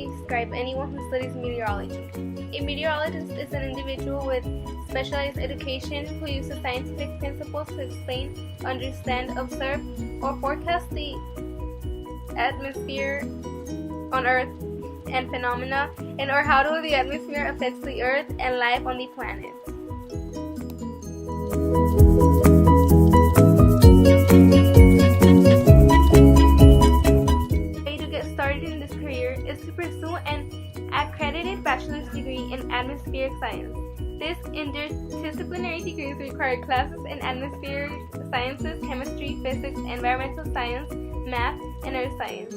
describe anyone who studies meteorology. A meteorologist is an individual with specialized education who uses scientific principles to explain, understand, observe, or forecast the atmosphere on Earth and phenomena, and or how the atmosphere affects the Earth and life on the planet. In this career is to pursue an accredited bachelor's degree in atmospheric science. This interdisciplinary degree requires classes in atmospheric sciences, chemistry, physics, environmental science, math, and earth science.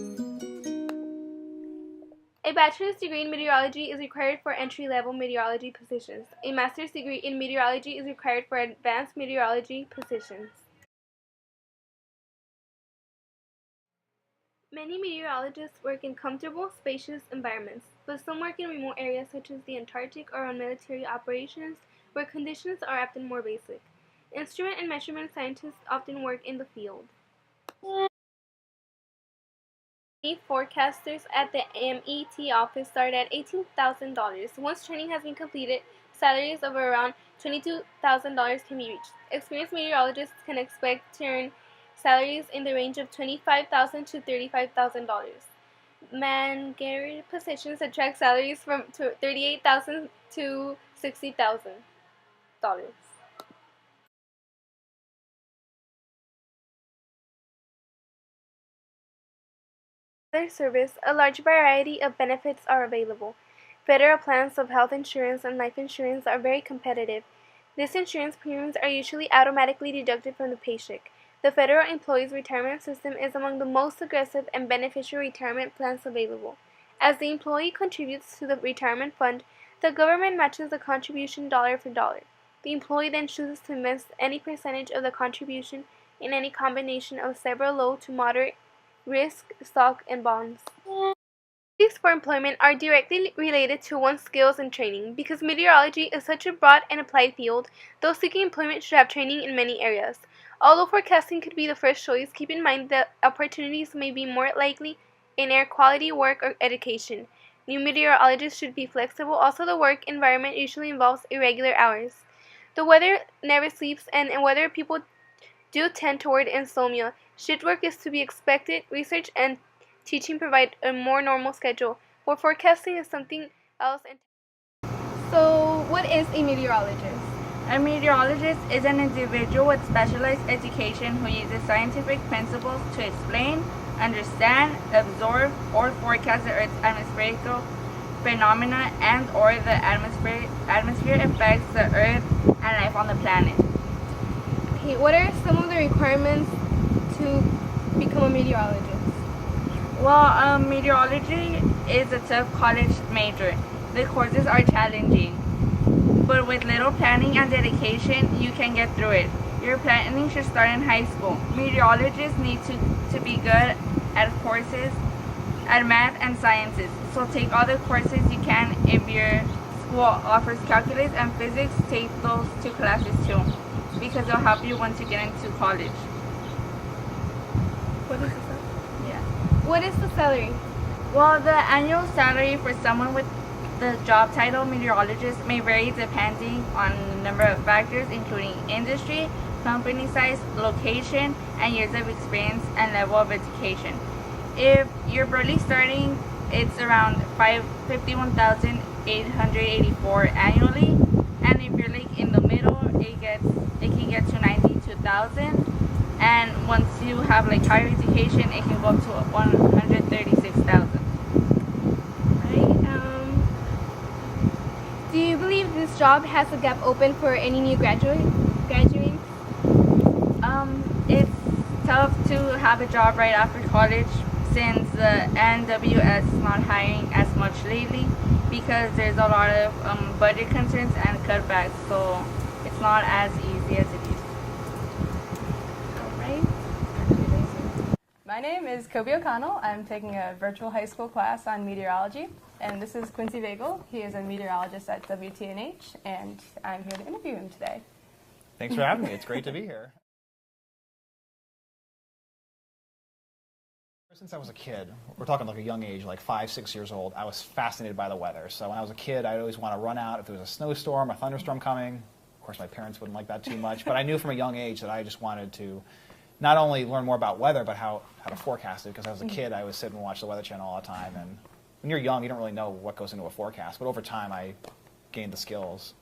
A bachelor's degree in meteorology is required for entry-level meteorology positions. A master's degree in meteorology is required for advanced meteorology positions. Many meteorologists work in comfortable, spacious environments, but some work in remote areas such as the Antarctic or on military operations, where conditions are often more basic. Instrument and measurement scientists often work in the field. Forecasters at the MET office start at $18,000. Once training has been completed, salaries of around $22,000 can be reached. Experienced meteorologists can expect to earn salaries in the range of $25,000 to $35,000. Managerial positions attract salaries from $38,000 to $60,000. Other service, a large variety of benefits are available. Federal plans of health insurance and life insurance are very competitive. These insurance premiums are usually automatically deducted from the paycheck. The Federal Employees Retirement System is among the most aggressive and beneficial retirement plans available. As the employee contributes to the retirement fund, the government matches the contribution dollar for dollar. The employee then chooses to invest any percentage of the contribution in any combination of several low to moderate risk stock and bonds. Opportunities for employment are directly related to one's skills and training. Because meteorology is such a broad and applied field, those seeking employment should have training in many areas. Although forecasting could be the first choice, keep in mind that opportunities may be more likely in air quality work or education. New meteorologists should be flexible. Also, the work environment usually involves irregular hours. The weather never sleeps, and weather people do tend toward insomnia. Shift work is to be expected. Research and teaching provide a more normal schedule, where forecasting is something else. So, what is a meteorologist? A meteorologist is an individual with specialized education who uses scientific principles to explain, understand, absorb, or forecast the Earth's atmospheric phenomena and or the atmosphere affects the Earth and life on the planet. Okay, what are some of the requirements to become a meteorologist? Well, meteorology is a tough college major. The courses are challenging, but with little planning and dedication, you can get through it. Your planning should start in high school. Meteorologists need to be good at courses, at math and sciences. So take all the courses you can. If your school offers calculus and physics, take those two classes too, because it'll help you once you get into college. What is the salary? Well, the annual salary for someone with the job title meteorologist may vary depending on a number of factors, including industry, company size, location, and years of experience and level of education. If you're barely starting, it's around $51,884 annually, and if you're like in the middle, it can get to $92,000. And once you have like higher education, it can go up to $136,000. Do you believe this job has a gap open for any new graduates? It's tough to have a job right after college since the NWS is not hiring as much lately because there's a lot of budget concerns and cutbacks, so it's not as easy as it used to. My name is Kobe O'Connell. I'm taking a virtual high school class on meteorology, and this is Quincy Vagel. He is a meteorologist at WTNH, and I'm here to interview him today. Thanks for having me. It's great to be here. Since I was a kid, we're talking like a young age, like 5, 6 years old, I was fascinated by the weather. So when I was a kid, I'd always want to run out if there was a snowstorm, a thunderstorm coming. Of course, my parents wouldn't like that too much, but I knew from a young age that I just wanted to not only learn more about weather, but how to forecast it. Because as a kid, I would sit and watch the Weather Channel all the time. And when you're young, you don't really know what goes into a forecast. But over time, I gained the skills.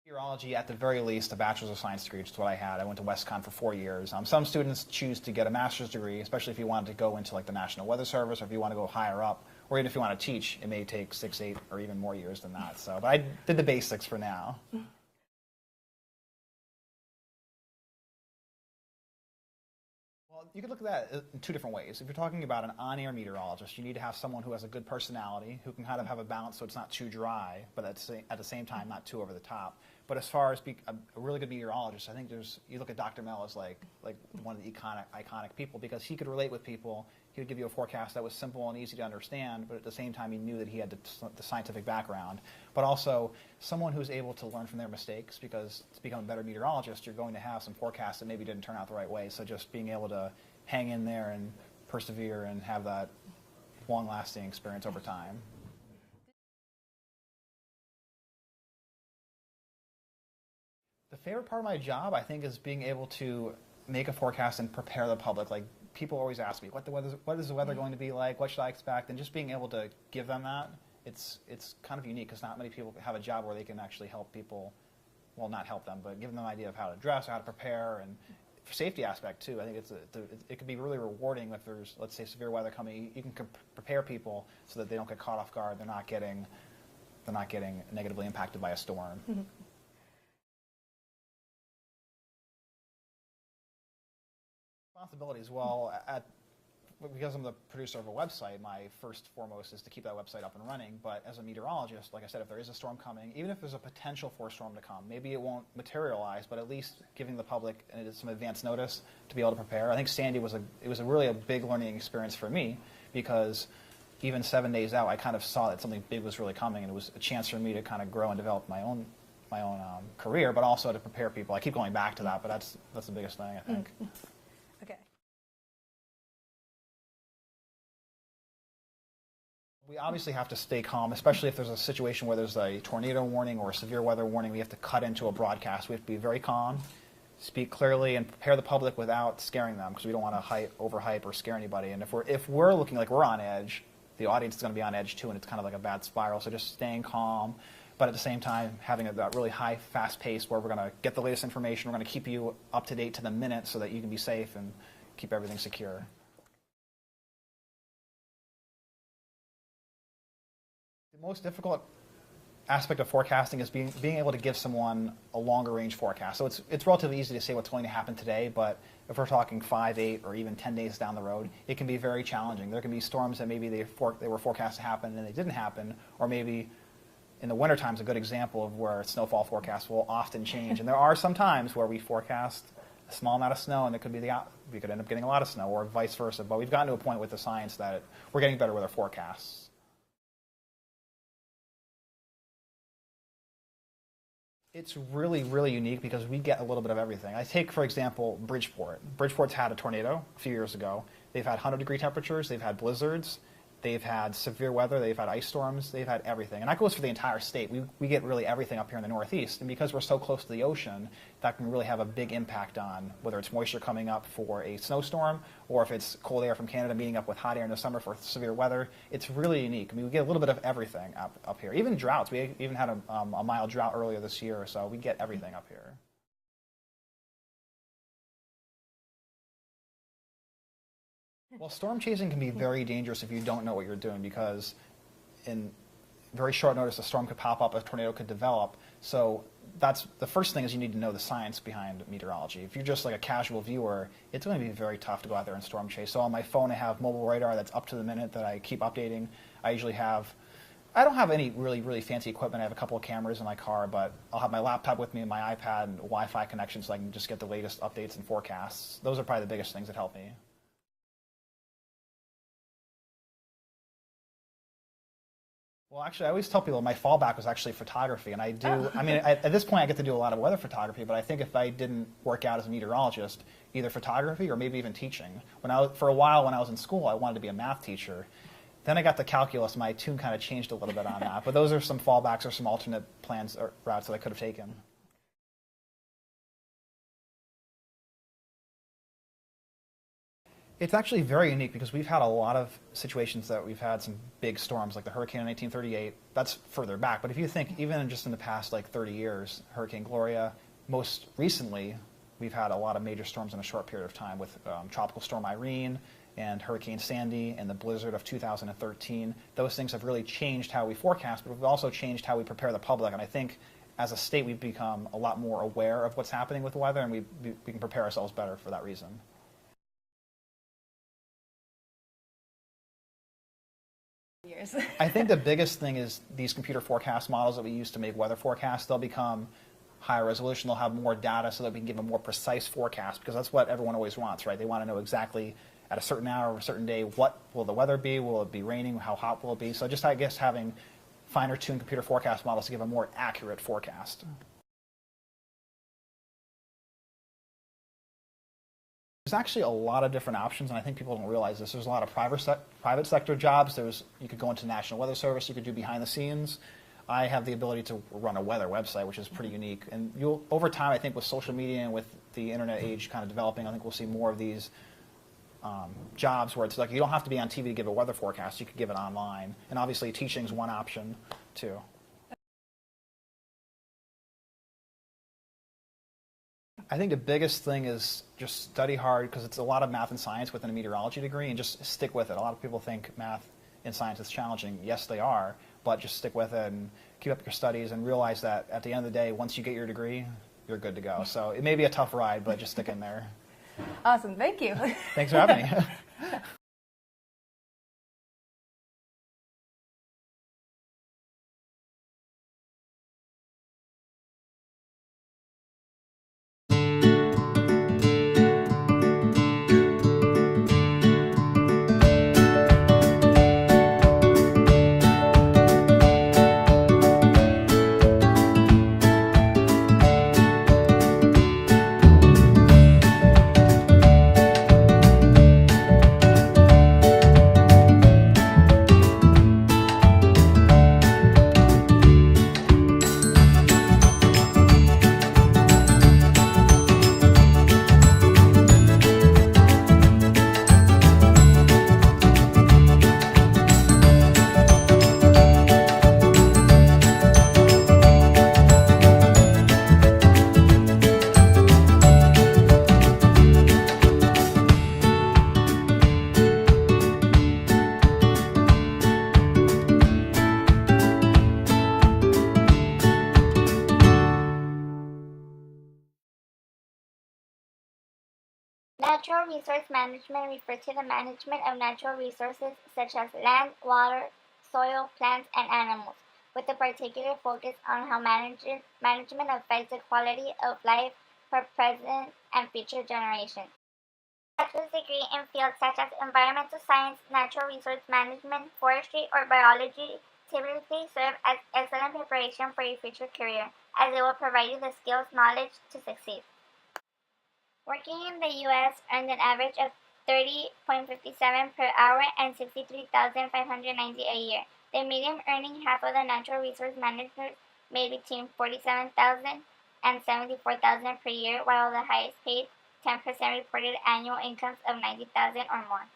Meteorology, at the very least, a Bachelor's of Science degree, which is what I had. I went to WestCon for 4 years. Some students choose to get a master's degree, especially if you wanted to go into like the National Weather Service, or if you want to go higher up, or even if you want to teach, it may take 6, 8, or even more years than that. So, but I did the basics for now. Well, you could look at that in 2 different ways. If you're talking about an on-air meteorologist, you need to have someone who has a good personality, who can kind of have a balance so it's not too dry, but at the same time not too over the top. But as far as being a really good meteorologist, I think you look at Dr. Mel as like one of the iconic people, because he could relate with people. He would give you a forecast that was simple and easy to understand, but at the same time he knew that he had the scientific background. But also someone who's able to learn from their mistakes, because to become a better meteorologist, you're going to have some forecasts that maybe didn't turn out the right way. So just being able to hang in there and persevere and have that long-lasting experience over time. The favorite part of my job, I think, is being able to make a forecast and prepare the public. Like, people always ask me, what is the weather going to be like? What should I expect? And just being able to give them that, it's kind of unique, because not many people have a job where they can actually help people, well, not help them, but give them an idea of how to dress, how to prepare, and for safety aspect too. I think it could be really rewarding if there's, let's say, severe weather coming. You can prepare people so that they don't get caught off guard. They're not getting negatively impacted by a storm. Mm-hmm. Responsibilities, well, because I'm the producer of a website, my first foremost is to keep that website up and running. But as a meteorologist, like I said, if there is a storm coming, even if there's a potential for a storm to come, maybe it won't materialize, but at least giving the public some advance notice to be able to prepare. I think Sandy was really a big learning experience for me, because even 7 days out, I kind of saw that something big was really coming, and it was a chance for me to kind of grow and develop my own career, but also to prepare people. I keep going back to that, but that's the biggest thing, I think. Okay. We obviously have to stay calm, especially if there's a situation where there's a tornado warning or a severe weather warning. We have to cut into a broadcast. We have to be very calm, speak clearly, and prepare the public without scaring them, because we don't want to overhype or scare anybody. And if we're looking like we're on edge, the audience is going to be on edge too, and it's kind of like a bad spiral. So just staying calm, but at the same time having that really high, fast pace where we're going to get the latest information. We're going to keep you up to date to the minute so that you can be safe and keep everything secure. The most difficult aspect of forecasting is being able to give someone a longer range forecast. So it's relatively easy to say what's going to happen today, but if we're talking 5, 8, or even 10 days down the road, it can be very challenging. There can be storms that maybe they were forecast to happen and they didn't happen, or maybe in the wintertime is a good example of where snowfall forecasts will often change. And there are some times where we forecast a small amount of snow, and it could be we could end up getting a lot of snow, or vice versa. But we've gotten to a point with the science that we're getting better with our forecasts. It's really, really unique because we get a little bit of everything. I take, for example, Bridgeport. Bridgeport's had a tornado a few years ago. They've had 100-degree temperatures. They've had blizzards. They've had severe weather. They've had ice storms. They've had everything. And that goes for the entire state. We get really everything up here in the Northeast. And because we're so close to the ocean, that can really have a big impact on whether it's moisture coming up for a snowstorm, or if it's cold air from Canada meeting up with hot air in the summer for severe weather. It's really unique. I mean, we get a little bit of everything up here. Even droughts. We even had a mild drought earlier this year, so we get everything up here. Well, storm chasing can be very dangerous if you don't know what you're doing, because in very short notice, a storm could pop up, a tornado could develop. So that's the first thing, is you need to know the science behind meteorology. If you're just like a casual viewer, it's going to be very tough to go out there and storm chase. So on my phone, I have mobile radar that's up to the minute that I keep updating. I don't have any really, really fancy equipment. I have a couple of cameras in my car, but I'll have my laptop with me and my iPad and Wi-Fi connection, so I can just get the latest updates and forecasts. Those are probably the biggest things that help me. Well, actually, I always tell people my fallback was actually photography, and I do. I mean, at this point, I get to do a lot of weather photography, but I think if I didn't work out as a meteorologist, either photography or maybe even teaching. For a while when I was in school, I wanted to be a math teacher. Then I got to calculus, my tune kind of changed a little bit on that. But those are some fallbacks or some alternate plans or routes that I could have taken. It's actually very unique because we've had a lot of situations that we've had some big storms, like the hurricane in 1938. That's further back. But if you think, even just in the past like 30 years, Hurricane Gloria, most recently, we've had a lot of major storms in a short period of time with Tropical Storm Irene and Hurricane Sandy and the blizzard of 2013. Those things have really changed how we forecast, but we've also changed how we prepare the public. And I think as a state, we've become a lot more aware of what's happening with the weather, and we can prepare ourselves better for that reason. I think the biggest thing is these computer forecast models that we use to make weather forecasts, they'll become higher resolution, they'll have more data so that we can give a more precise forecast, because that's what everyone always wants, right? They want to know exactly at a certain hour or a certain day, what will the weather be, will it be raining, how hot will it be? So just, I guess, having finer tuned computer forecast models to give a more accurate forecast. There's actually a lot of different options, and I think people don't realize this. There's a lot of private sector jobs. You could go into National Weather Service. You could do behind the scenes. I have the ability to run a weather website, which is pretty unique. And over time, I think with social media and with the internet age kind of developing, I think we'll see more of these jobs where it's like you don't have to be on TV to give a weather forecast. You could give it online. And obviously, teaching is one option, too. I think the biggest thing is just study hard, because it's a lot of math and science within a meteorology degree, and just stick with it. A lot of people think math and science is challenging. Yes, they are, but just stick with it and keep up your studies and realize that at the end of the day, once you get your degree, you're good to go. So it may be a tough ride, but just stick in there. Awesome. Thank you. Thanks for having me. Natural resource management refers to the management of natural resources such as land, water, soil, plants, and animals, with a particular focus on how management affects the quality of life for present and future generations. Bachelor's degree in fields such as environmental science, natural resource management, forestry, or biology typically serve as excellent preparation for your future career, as it will provide you the skills, knowledge to succeed. Working in the U.S. earned an average of $30.57 per hour and $63,590 a year. The median earning half of the natural resource managers made between $47,000 and $74,000 per year, while the highest paid 10% reported annual incomes of $90,000 or more.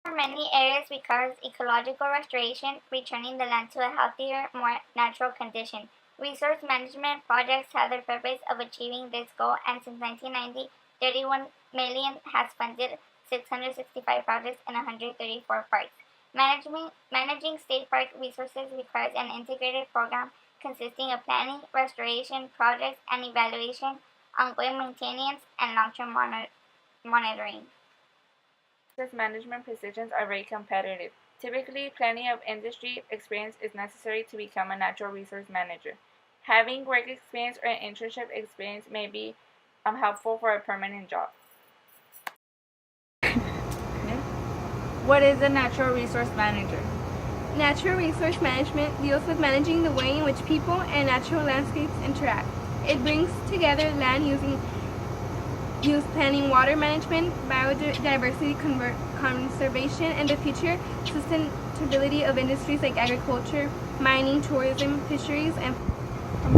For many areas requires ecological restoration, returning the land to a healthier, more natural condition. Resource management projects have the purpose of achieving this goal, and since 1990, $31 million has funded 665 projects in 134 parks. Managing state park resources requires an integrated program consisting of planning, restoration, projects, and evaluation, ongoing maintenance, and long-term monitoring. Resource management positions are very competitive. Typically, plenty of industry experience is necessary to become a natural resource manager. Having work experience or internship experience may be helpful for a permanent job. What is a natural resource manager? Natural resource management deals with managing the way in which people and natural landscapes interact. It brings together land use planning, water management, biodiversity conservation, and the future sustainability of industries like agriculture, mining, tourism, fisheries, and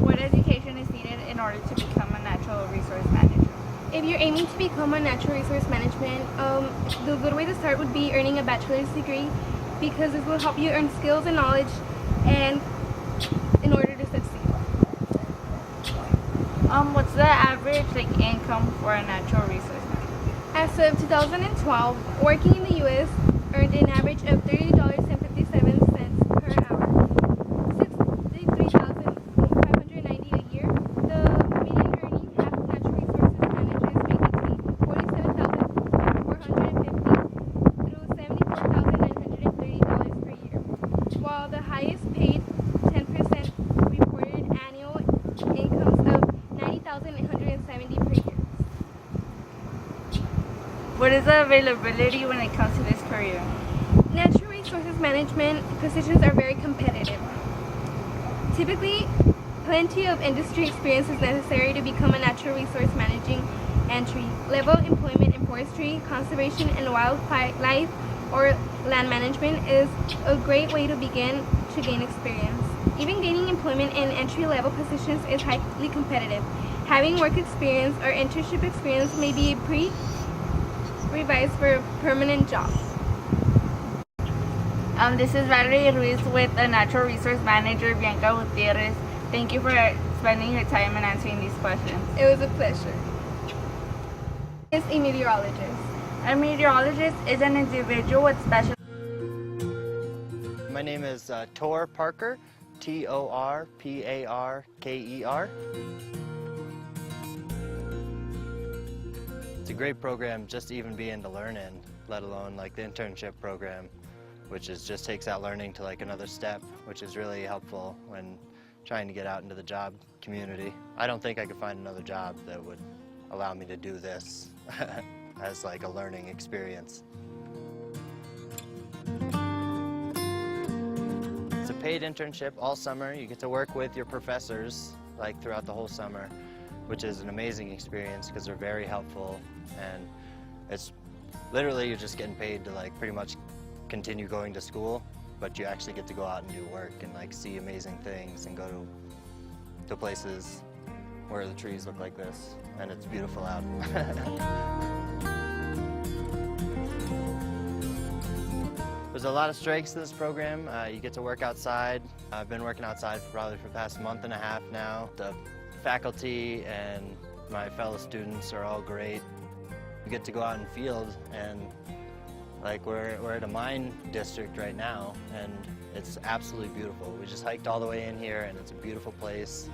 What education is needed in order to become a natural resource manager? if you're aiming to become a natural resource management, the good way to start would be earning a bachelor's degree because this will help you earn skills and knowledge and in order to succeed. What's the average income for a natural resource manager? As of 2012, working in the U.S. earned an average of $30.57 per hour, $63,590 a year. The median earning natural resources managers make between $47,450 through $74,930 per year, while the highest paid 10% reported annual incomes of $90,870 per year. What is the availability when it comes to this career? Natural resources management positions are very competitive. Typically, plenty of industry experience is necessary to become a natural resource managing entry-level employment in forestry, conservation, and wildlife or land management is a great way to begin to gain experience. Even gaining employment in entry-level positions is highly competitive. Having work experience or internship experience may be revised for a permanent job. This is Valerie Ruiz with the Natural Resource Manager, Bianca Gutierrez. Thank you for spending your time and answering these questions. It was a pleasure. Is a meteorologist. A meteorologist is an individual with special. My name is Tor Parker, Torparker. It's a great program just to even be in to learn in, let alone the internship program, which just takes that learning to another step, which is really helpful when trying to get out into the job community. I don't think I could find another job that would allow me to do this as a learning experience. It's a paid internship all summer. You get to work with your professors throughout the whole summer, which is an amazing experience because they're very helpful, and it's literally you're just getting paid to pretty much continue going to school, but you actually get to go out and do work and see amazing things and go to places where the trees look like this and it's beautiful out. There's a lot of strengths to this program. You get to work outside. I've been working outside probably for the past month and a half now. The faculty and my fellow students are all great. You get to go out in field, and we're at a mine district right now, and it's absolutely beautiful. We just hiked all the way in here, and it's a beautiful place.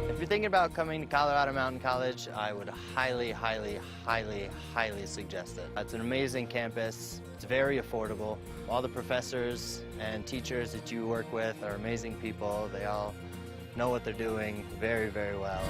If you're thinking about coming to Colorado Mountain College, I would highly, highly, highly, highly suggest it. It's an amazing campus. It's very affordable. All the professors and teachers that you work with are amazing people. They all know what they're doing very, very well.